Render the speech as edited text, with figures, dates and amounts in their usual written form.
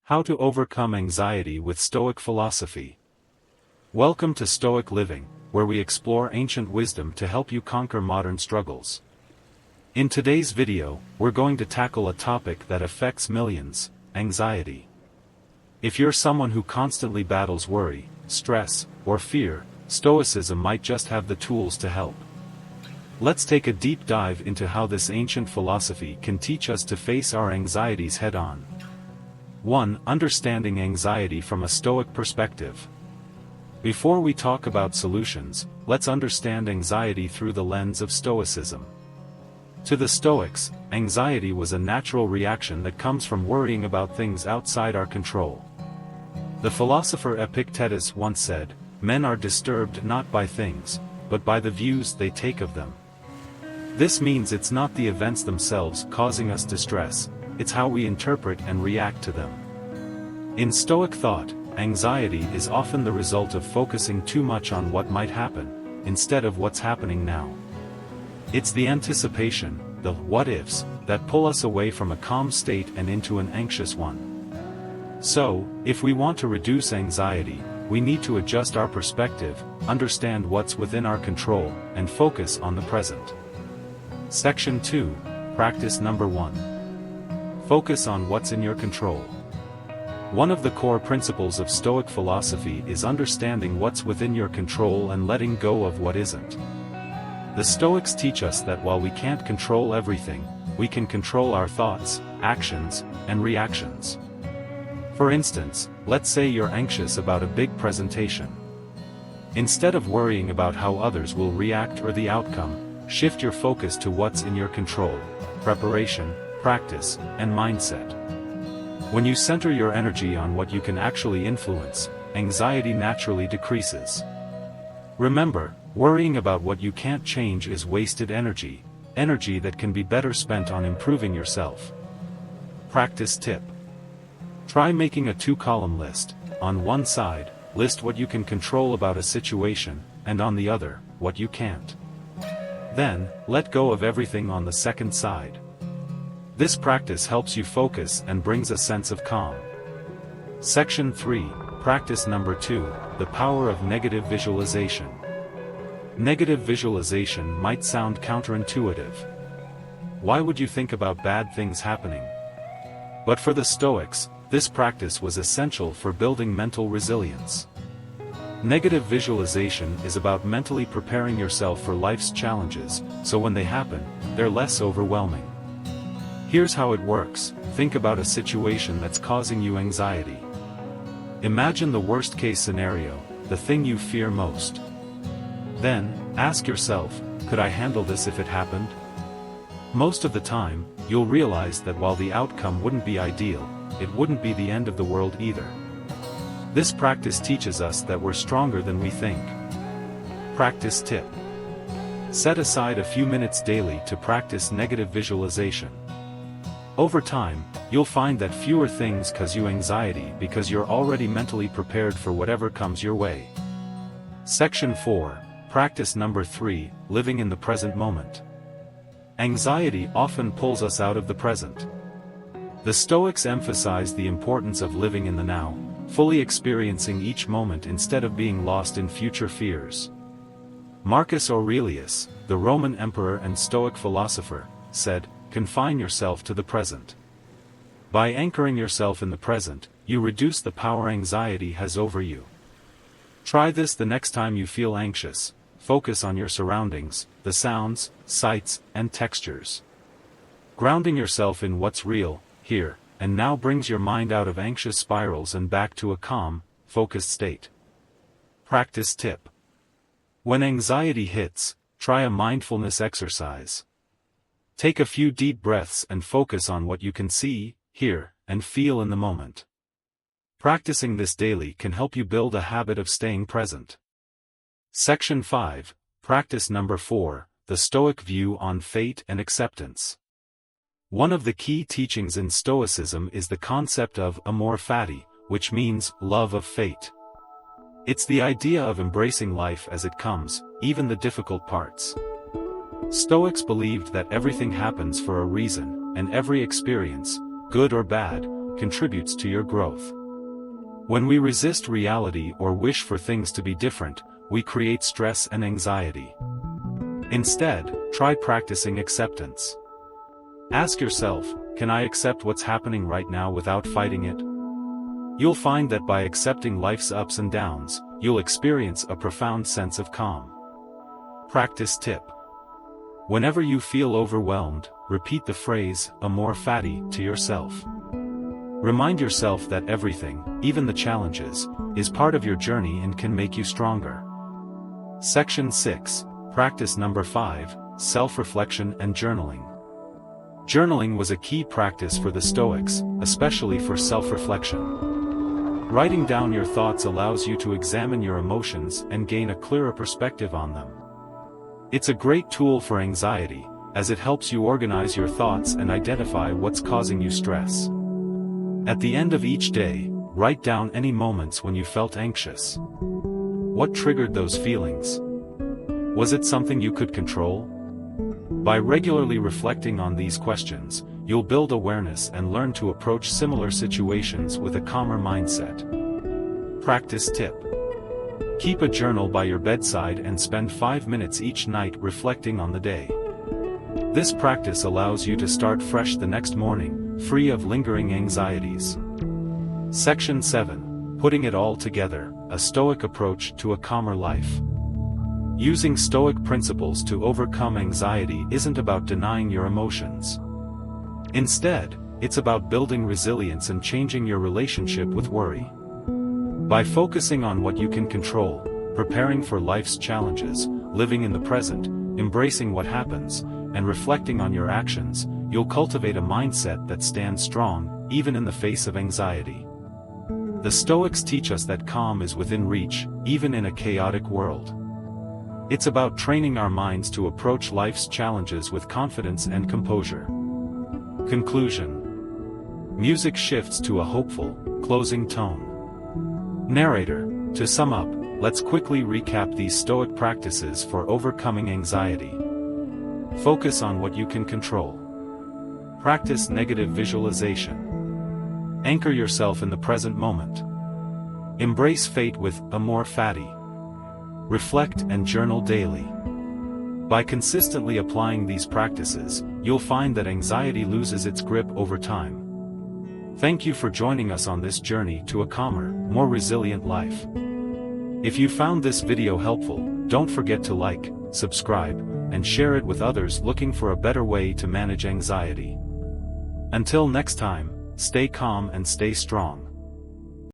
How to overcome anxiety with Stoic philosophy. Welcome to Stoic Living, where we explore ancient wisdom to help you conquer modern struggles. In today's video, we're going to tackle a topic that affects millions: anxiety. If you're someone who constantly battles worry, stress, or fear, Stoicism might just have the tools to help. Let's take a deep dive into how this ancient philosophy can teach us to face our anxieties head-on. 1. Understanding anxiety from a Stoic perspective. Before we talk about solutions, let's understand anxiety through the lens of Stoicism. To the Stoics, anxiety was a natural reaction that comes from worrying about things outside our control. The philosopher Epictetus once said, "Men are disturbed not by things, but by the views they take of them." This means it's not the events themselves causing us distress, it's how we interpret and react to them. In Stoic thought, anxiety is often the result of focusing too much on what might happen, instead of what's happening now. It's the anticipation, the what-ifs, that pull us away from a calm state and into an anxious one. So, if we want to reduce anxiety, we need to adjust our perspective, understand what's within our control, and focus on the present. Section 2, Practice number 1. Focus on what's in your control. One of the core principles of Stoic philosophy is understanding what's within your control and letting go of what isn't. The Stoics teach us that while we can't control everything, we can control our thoughts, actions, and reactions. For instance, let's say you're anxious about a big presentation. Instead of worrying about how others will react or the outcome, shift your focus to what's in your control: preparation, practice, and mindset. When you center your energy on what you can actually influence, anxiety naturally decreases. Remember, worrying about what you can't change is wasted energy, energy that can be better spent on improving yourself. Practice tip. Try making a 2-column list. On one side, list what you can control about a situation, and on the other, what you can't. Then, let go of everything on the second side. This practice helps you focus and brings a sense of calm. Section 3, Practice number 2, the power of negative visualization. Negative visualization might sound counterintuitive. Why would you think about bad things happening? But for the Stoics, this practice was essential for building mental resilience. Negative visualization is about mentally preparing yourself for life's challenges, so when they happen, they're less overwhelming. Here's how it works. Think about a situation that's causing you anxiety. Imagine the worst-case scenario, the thing you fear most. Then, ask yourself, could I handle this if it happened? Most of the time, you'll realize that while the outcome wouldn't be ideal, it wouldn't be the end of the world either. This practice teaches us that we're stronger than we think. Practice tip. Set aside a few minutes daily to practice negative visualization. Over time, you'll find that fewer things cause you anxiety because you're already mentally prepared for whatever comes your way. Section 4, Practice number 3, living in the present moment. Anxiety often pulls us out of the present. The Stoics emphasize the importance of living in the now, fully experiencing each moment instead of being lost in future fears. Marcus Aurelius, the Roman emperor and Stoic philosopher, said, "Confine yourself to the present." By anchoring yourself in the present, you reduce the power anxiety has over you. Try this the next time you feel anxious. Focus on your surroundings, the sounds, sights, and textures. Grounding yourself in what's real, here, and now brings your mind out of anxious spirals and back to a calm, focused state. Practice tip. When anxiety hits, try a mindfulness exercise. Take a few deep breaths and focus on what you can see, hear, and feel in the moment. Practicing this daily can help you build a habit of staying present. Section 5, Practice number 4, the Stoic view on fate and acceptance. One of the key teachings in Stoicism is the concept of Amor Fati, which means love of fate. It's the idea of embracing life as it comes, even the difficult parts. Stoics believed that everything happens for a reason, and every experience, good or bad, contributes to your growth. When we resist reality or wish for things to be different, we create stress and anxiety. Instead, try practicing acceptance. Ask yourself, can I accept what's happening right now without fighting it? You'll find that by accepting life's ups and downs, you'll experience a profound sense of calm. Practice tip. Whenever you feel overwhelmed, repeat the phrase, Amor Fati, to yourself. Remind yourself that everything, even the challenges, is part of your journey and can make you stronger. Section 6, Practice number 5, Self-reflection and journaling. Journaling was a key practice for the Stoics, especially for self-reflection. Writing down your thoughts allows you to examine your emotions and gain a clearer perspective on them. It's a great tool for anxiety, as it helps you organize your thoughts and identify what's causing you stress. At the end of each day, write down any moments when you felt anxious. What triggered those feelings? Was it something you could control? By regularly reflecting on these questions, you'll build awareness and learn to approach similar situations with a calmer mindset. Practice tip. Keep a journal by your bedside and spend 5 minutes each night reflecting on the day. This practice allows you to start fresh the next morning, free of lingering anxieties. Section 7, Putting it all together, a Stoic approach to a calmer life. Using Stoic principles to overcome anxiety isn't about denying your emotions. Instead, it's about building resilience and changing your relationship with worry. By focusing on what you can control, preparing for life's challenges, living in the present, embracing what happens, and reflecting on your actions, you'll cultivate a mindset that stands strong, even in the face of anxiety. The Stoics teach us that calm is within reach, even in a chaotic world. It's about training our minds to approach life's challenges with confidence and composure. Conclusion. Music shifts to a hopeful, closing tone. Narrator. To sum up, let's quickly recap these Stoic practices for overcoming anxiety. Focus on what you can control. Practice negative visualization. Anchor yourself in the present moment. Embrace fate with Amor Fati. Reflect and journal daily. By consistently applying these practices, you'll find that anxiety loses its grip over time. Thank you for joining us on this journey to a calmer, more resilient life. If you found this video helpful, don't forget to like, subscribe, and share it with others looking for a better way to manage anxiety. Until next time, stay calm and stay strong.